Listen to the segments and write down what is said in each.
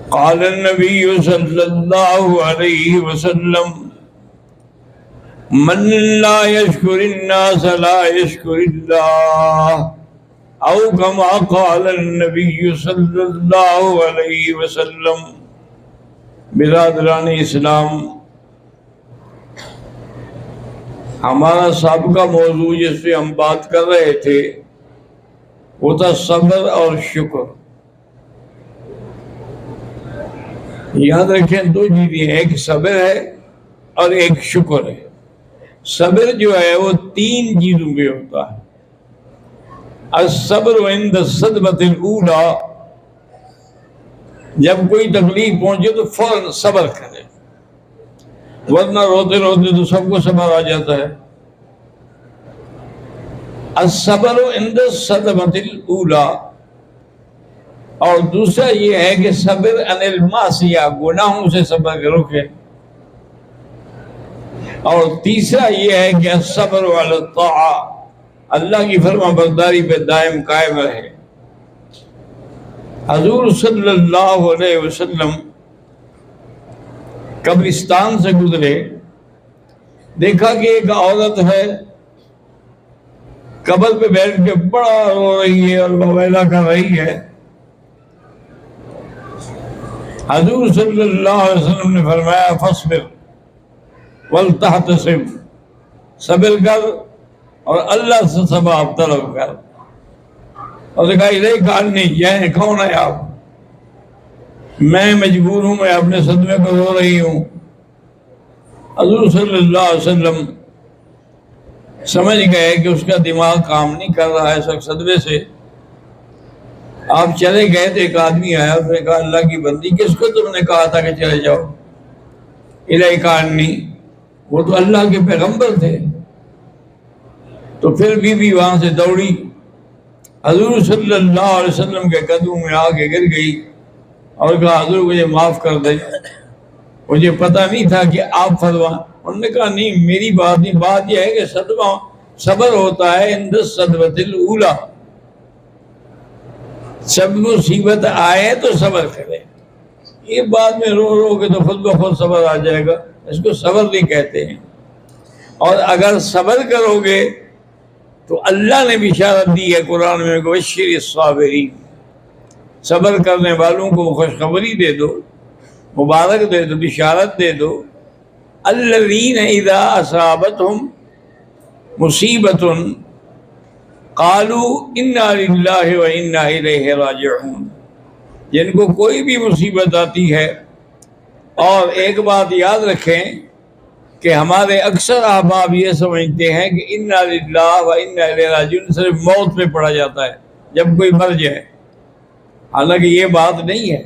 قال النبي صلى الله عليه وسلم من لا يشكر الناس لا يشكر الله او كما قال النبي صلى الله عليه وسلم۔ برادران اسلام، ہمارا سابقہ موضوع جس پہ ہم بات کر رہے تھے وہ تھا صبر اور شکر۔ یاد رکھیں دو چیزیں، ایک صبر ہے اور ایک شکر ہے۔ صبر جو ہے وہ تین چیزوں پہ ہوتا ہے۔ الصبر عند الصدمۃ الاولی، جب کوئی تکلیف پہنچے تو فوراً صبر کرے، ورنہ روتے روتے تو سب کو صبر آ جاتا ہے۔ الصبر عند الصدمۃ الاولی، اور دوسرا یہ ہے کہ صبر عن المعصیہ، گناہوں سے صبر کرو کہ، اور تیسرا یہ ہے کہ الصبر علی الطاعہ، اللہ کی فرما برداری پہ دائم قائم رہے۔ حضور صلی اللہ علیہ وسلم قبرستان سے گزرے، دیکھا کہ ایک عورت ہے قبر پہ بیٹھ کے بڑا رو رہی ہے اور ویلا کر رہی ہے۔ حضور صلی اللہ علیہ وسلم نے فرمایا فاصبر ولتحتسب، صبر کر اور اللہ سے ثواب طلب کر۔ اور کہا الیک عنی، یعنی کون ہے آپ؟ میں مجبور ہوں، میں اپنے صدمے کو رو رہی ہوں۔ حضور صلی اللہ علیہ وسلم سمجھ گئے کہ اس کا دماغ کام نہیں کر رہا ہے اس وقت صدمے سے۔ آپ چلے گئے تو ایک آدمی آیا، اس نے کہا اللہ کی بندی کس کو تم نے کہا تھا کہ چلے جاؤ؟ الیک عنی، وہ تو اللہ کے پیغمبر تھے۔ تو پھر بی وہاں سے دوڑی، حضور صلی اللہ علیہ وسلم کے قدموں میں آ کے گر گئی اور کہا حضور مجھے معاف کر دیں، مجھے پتہ نہیں تھا کہ آپ فرمائیں۔ انہوں نے کہا نہیں، میری بات نہیں، بات یہ ہے کہ صدمہ صبر ہوتا ہے عند الصدمۃ الاولی، جب مصیبت آئے تو صبر کرے۔ یہ بعد میں رو رو کے تو خود بخود صبر آ جائے گا، اس کو صبر نہیں کہتے ہیں۔ اور اگر صبر کرو گے تو اللہ نے بشارت دی ہے قرآن میں کہ بشر الصابرین، صبر کرنے والوں کو خوشخبری دے دو، مبارک دے دو، بشارت دے دو۔ الذین اذا اصابتہم مصیبۃ قالوا انا للہ وانا الیہ راجعون، جن کو کوئی بھی مصیبت آتی ہے، اور ایک بات یاد رکھیں کہ ہمارے اکثر احباب یہ سمجھتے ہیں کہ انا للہ و انا الیہ راجعون صرف موت پہ پڑھا جاتا ہے جب کوئی مر جائے، حالانکہ یہ بات نہیں ہے۔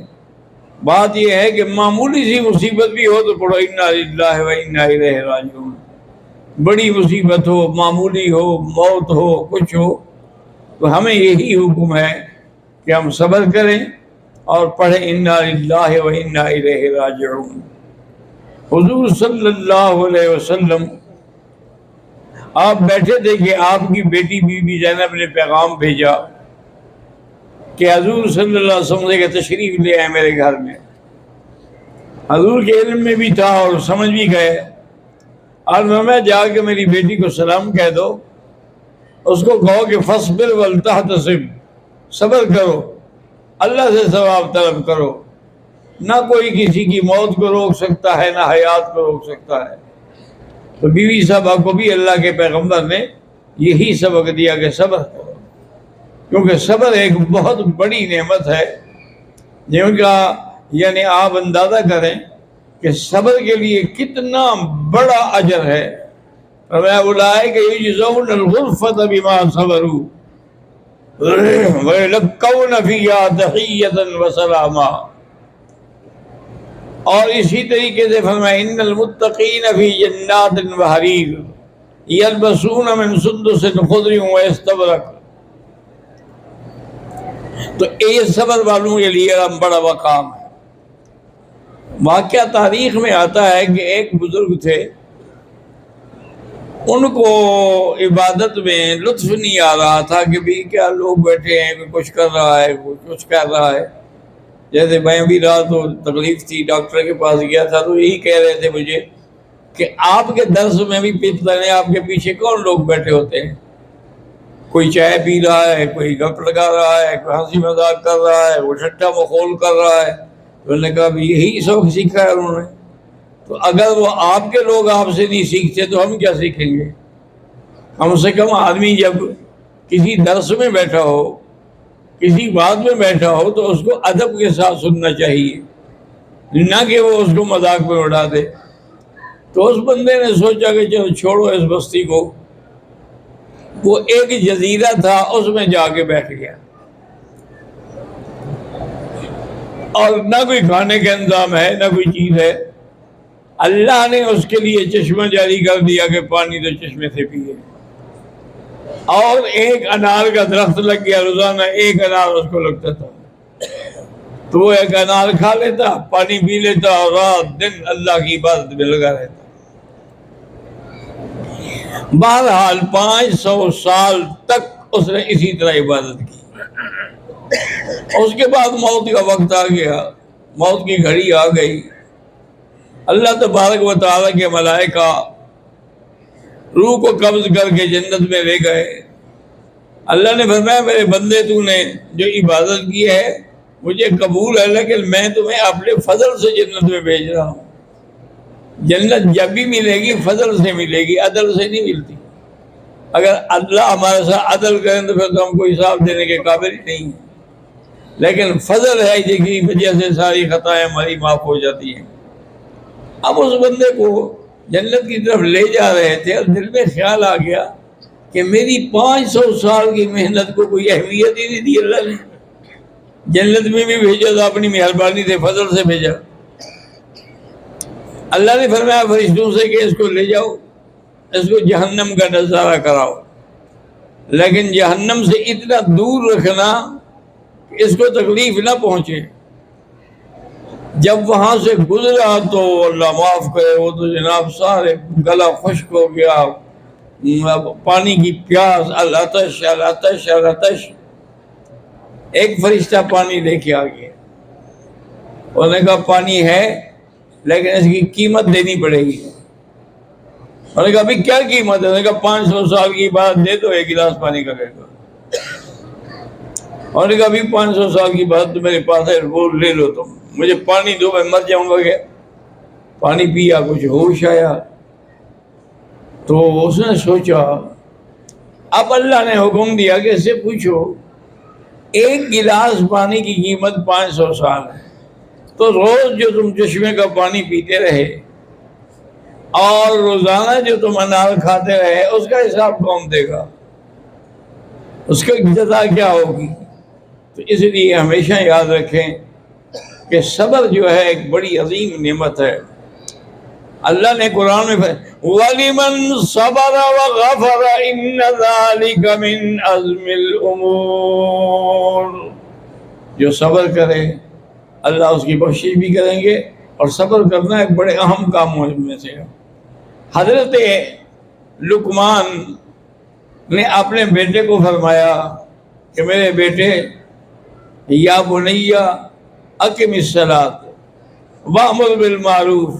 بات یہ ہے کہ معمولی سی مصیبت بھی ہو تو پڑھو انا للہ و انا الیہ راجعون، بڑی مصیبت ہو، معمولی ہو، موت ہو، کچھ ہو، تو ہمیں یہی حکم ہے کہ ہم صبر کریں اور پڑھیں انا للہ و انا الیہ راجعون۔ حضور صلی اللہ علیہ وسلم آپ بیٹھے تھے کہ آپ کی بیٹی بی بی زینب نے پیغام بھیجا کہ حضور صلی اللہ علیہ وسلم کے تشریف لے آئے میرے گھر میں۔ حضور کے علم میں بھی تھا اور سمجھ بھی گئے، اور میں جا کے میری بیٹی کو سلام کہہ دو، اس کو کہو کہ فاصبر ولتحتسب، صبر کرو، اللہ سے ثواب طلب کرو، نہ کوئی کسی کی موت کو روک سکتا ہے نہ حیات کو روک سکتا ہے۔ تو بیوی صاحبہ کو بھی اللہ کے پیغمبر نے یہی سبق دیا کہ صبر کرو، کیونکہ صبر ایک بہت بڑی نعمت ہے، جن کا یعنی آپ اندازہ کریں کہ صبر کے لیے کتنا بڑا اجر ہے۔ اولئک یجزون الغرفۃ بما صبروا ویلقون فیہا تحیۃ وسلاما۔ اور اسی طریقے سے فرمایا ان المتقین فی جنات وحریر یلبسون من سندس خضر واستبرق۔ تو یہ صبر والوں کے لیے بڑا مقام ہے۔ واقعہ تاریخ میں آتا ہے کہ ایک بزرگ تھے، ان کو عبادت میں لطف نہیں آ رہا تھا کہ بھی کیا لوگ بیٹھے ہیں، کوئی کچھ کر رہا ہے، کوئی کچھ کر رہا ہے۔ جیسے میں بھی رہا تو تکلیف تھی، ڈاکٹر کے پاس گیا تھا تو یہی کہہ رہے تھے مجھے کہ آپ کے درس میں بھی پتہ نہیں آپ کے پیچھے کون لوگ بیٹھے ہوتے ہیں، کوئی چائے پی رہا ہے، کوئی گپ لگا رہا ہے، کوئی ہنسی مذاق کر رہا ہے، وہ ٹھٹا مخول کر رہا ہے. تو انہوں نے کہا بھی یہی سبق سیکھا ہے انہوں نے. تو اگر وہ آپ کے لوگ آپ سے نہیں سیکھتے تو ہم کیا سیکھیں گے؟ کم سے کم آدمی جب کسی درس میں بیٹھا ہو، کسی بات میں بیٹھا ہو تو اس کو ادب کے ساتھ سننا چاہیے، نہ کہ وہ اس کو مذاق میں اڑا دے. تو اس بندے نے سوچا کہ چلو چھوڑو اس بستی کو. وہ ایک جزیرہ تھا، اس میں جا کے بیٹھ گیا اور نہ کوئی کھانے کا انتظام ہے نہ کوئی چیز ہے. اللہ نے اس کے لیے چشمہ جاری کر دیا کہ پانی تو چشمے سے پیے، اور ایک انار کا درخت لگ گیا، روزانہ ایک انار اس کو لگتا تھا. تو وہ ایک انار کھا لیتا، پانی پی لیتا اور رات دن اللہ کی عبادت میں لگا رہتا. بہرحال 500 سال تک اس نے اسی طرح عبادت کی. اس کے بعد موت کا وقت آ گیا، موت کی گھڑی آ گئی. اللہ تبارک و تعالیٰ کے ملائکہ روح کو قبض کر کے جنت میں لے گئے. اللہ نے فرمایا میرے بندے تو نے جو عبادت کی ہے مجھے قبول ہے، لیکن میں تمہیں اپنے فضل سے جنت میں بھیج رہا ہوں. جنت جب بھی ملے گی فضل سے ملے گی، عدل سے نہیں ملتی. اگر اللہ ہمارے ساتھ عدل کریں تو پھر تو ہم کو حساب دینے کے قابل ہی نہیں ہیں، لیکن فضل ہے جس کی وجہ سے ساری خطائیں ہماری معاف ہو جاتی ہیں. اب اس بندے کو جنت کی طرف لے جا رہے تھے اور دل میں خیال آ گیا کہ میری 500 سال کی محنت کو کوئی اہمیت ہی نہیں دی اللہ نے. جنت میں بھی بھیجا تو اپنی مہربانی سے فضل سے بھیجا. اللہ نے فرمایا فرشتوں سے کہ اس کو لے جاؤ، اس کو جہنم کا نظارہ کراؤ، لیکن جہنم سے اتنا دور رکھنا کہ اس کو تکلیف نہ پہنچے. جب وہاں سے گزرا تو اللہ معاف کرے وہ تو جناب سارے گلا خشک ہو گیا، پانی کی پیاس، العطش العطش العطش. ایک فرشتہ پانی لے کے آ گیا. انہوں نے کہا پانی ہے لیکن اس کی قیمت دینی پڑے گی. انہوں نے کہا ابھی کیا قیمت ہے؟ انہوں نے کہا 500 سال کی بات دے تو ایک گلاس پانی کا لے گا. انہوں نے کہا ابھی 500 سال کی بات تو میرے پاس ہے، وہ لے لو تم، مجھے پانی دو میں مر جاؤں گا. کیا پانی پیا، کچھ ہوش آیا تو اس نے سوچا اب اللہ نے حکم دیا کہ اس سے پوچھو ایک گلاس پانی کی قیمت 500 سال ہے، تو روز جو تم چشمے کا پانی پیتے رہے اور روزانہ جو تم انار کھاتے رہے اس کا حساب کون دے گا؟ اس کا جزا کیا ہوگی؟ تو اس لیے ہمیشہ یاد رکھیں کہ صبر جو ہے ایک بڑی عظیم نعمت ہے. اللہ نے قرآن میں وَلِمَنْ صَبَرَ وَغَفَرَ إِنَّ ذَلِكَ مِنْ عَزْمِ الْأُمُورِ. جو صبر کرے اللہ اس کی بخشش بھی کریں گے، اور صبر کرنا ایک بڑے اہم کاموں میں سے ہے. حضرت لقمان نے اپنے بیٹے کو فرمایا کہ میرے بیٹے یا بنیا اقم الصلاۃ وامر بالمعروف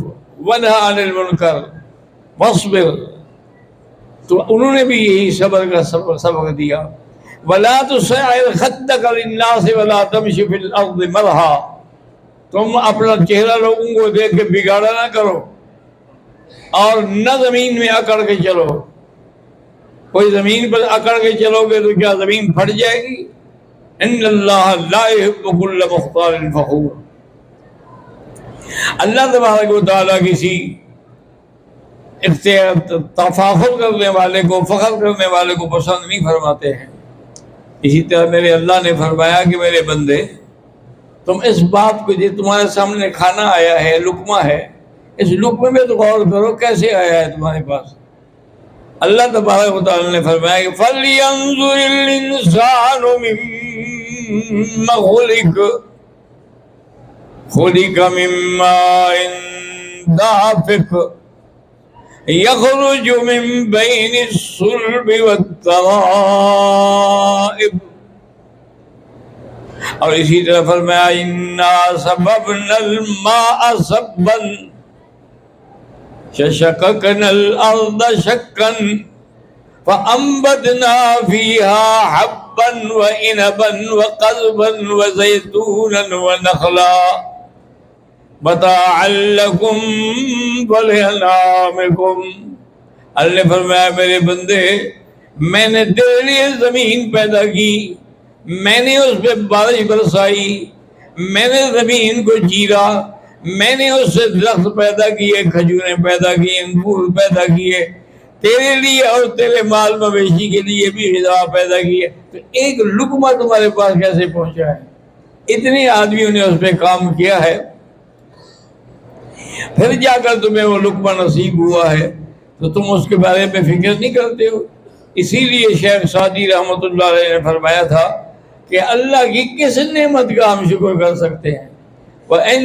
ونہی عن المنکر واصبر. تو انہوں نے بھی یہی صبر کا سبق دیا. ولا تصعر خدک للناس ولا تمشی فی الارض مرحا. تم اپنا چہرہ لوگوں کو دیکھ کے بگاڑا نہ کرو اور نہ زمین میں اکڑ کے چلو. کوئی زمین پر اکڑ کے چلو گے تو کیا زمین پھٹ جائے گی؟ ان اللہ لا يحب كل مختال فخور. اللہ تبارک و تعالیٰ کسی تفاخر کرنے والے کو، فخر کرنے والے کو پسند نہیں فرماتے ہیں. اسی طرح میرے اللہ نے فرمایا کہ میرے بندے تم اس بات کو جو تمہارے سامنے کھانا آیا ہے، لقمہ ہے، اس لقمے میں تو غور کرو کیسے آیا ہے تمہارے پاس. اللہ تبارک و تعالیٰ نے فرمایا کہ فَلْيَنظُرِ الْإِنسَانُ مِمَّا خُلِقَ خُلِقَ مِن مَّاءٍ دَافِقٍ يَخْرُجُ مِن بَيْنِ الصُّلْبِ وَالتَّرَائِبِ. اور اسی طرح فرمایا انا صببنا الماء صبا شققنا الارض شقا فانبتنا فيها حبا وعنبا وقضبا وزيتونا ونخلا متاعا لكم ولانعامكم. اللہ نے فرمایا میرے بندے میں نے تیرے لیے زمین پیدا کی، میں نے اس پہ بارش برسائی، میں نے زمین کو چیرا، میں نے اس سے درخت پیدا کیے، کھجوریں پیدا کی، انگور پیدا کیے، تیرے لیے اور تیرے مال مویشی کے لیے بھی غذا پیدا کی ہے. تو ایک لقمہ تمہارے پاس کیسے پہنچا ہے؟ اتنے آدمیوں نے اس پہ کام کیا ہے، پھر جا کر تمہیں وہ لقمہ نصیب ہوا ہے تو تم اس کے بارے میں فکر نہیں کرتے ہو. اسی لیے شیخ سعدی رحمۃ اللہ علیہ نے فرمایا تھا کہ اللہ کی کس نعمت کا ہم شکر کر سکتے ہیں؟ وَإِن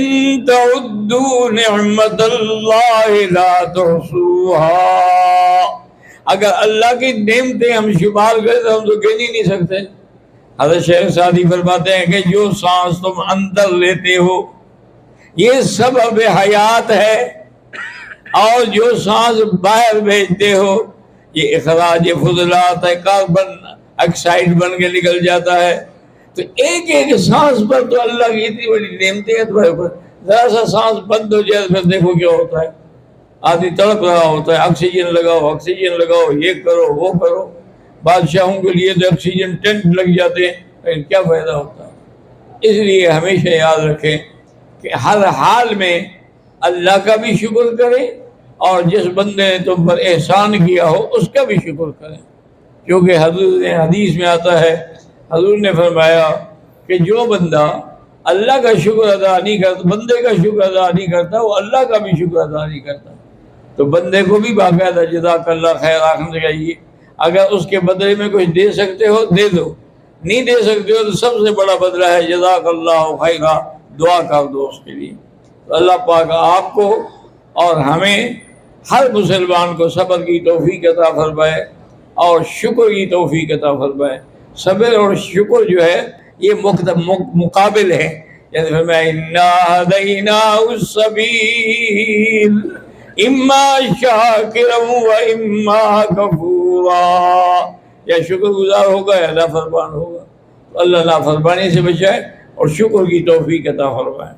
تَعُدُّوا نِعْمَةَ اللَّهِ لَا تُحْصُوهَا. اگر اللہ کی نعمتیں ہم شمار کریں تو ہم تو گن ہی نہیں سکتے. حضرت شیخ سعدی فرماتے ہیں کہ جو سانس تم اندر لیتے ہو یہ سبب حیات ہے، اور جو سانس باہر بھیجتے ہو یہ اخراج فضلات ہے، کاربن آکسائڈ بن کے نکل جاتا ہے. تو ایک ایک سانس پر تو اللہ کی اتنی بڑی نعمتیں ہیں تمہارے اوپر. ذرا سا سانس بند ہو جائے پھر دیکھو کیا ہوتا ہے. آدمی تڑپ رہا ہوتا ہے، آکسیجن لگاؤ آکسیجن لگاؤ، یہ کرو وہ کرو. بادشاہوں کے لیے تو آکسیجن ٹینٹ لگ جاتے ہیں، لیکن کیا فائدہ ہوتا ہے؟ اس لیے ہمیشہ یاد رکھیں کہ ہر حال میں اللہ کا بھی شکر کریں اور جس بندے نے تم پر احسان کیا ہو اس کا بھی شکر کریں. کیونکہ حدیث میں آتا ہے، حضور نے فرمایا کہ جو بندہ اللہ کا شکر ادا نہیں کرتا، بندے کا شکر ادا نہیں کرتا، وہ اللہ کا بھی شکر ادا نہیں کرتا. تو بندے کو بھی باقاعدہ جزاک اللہ خیر آخنا چاہیے. اگر اس کے بدلے میں کچھ دے سکتے ہو دے دو، نہیں دے سکتے ہو تو سب سے بڑا بدلہ ہے جزاک اللہ خیرا، دعا کر دو اس کے لیے. تو اللہ پاک آپ کو اور ہمیں ہر مسلمان کو صبر کی توفیق عطا فرمائے اور شکر کی توفیق عطا فرمائے. صبر اور شکر جو ہے یہ مقابل ہے. جیسے فرمایا انا ہدیناہ السبیل اما شاکرا و اما کفورا. یا شکر گزار ہوگا یا نافرمان ہوگا. تو اللہ نافرمانی سے بچائے اور شکر کی توفیق عطا فرمائے.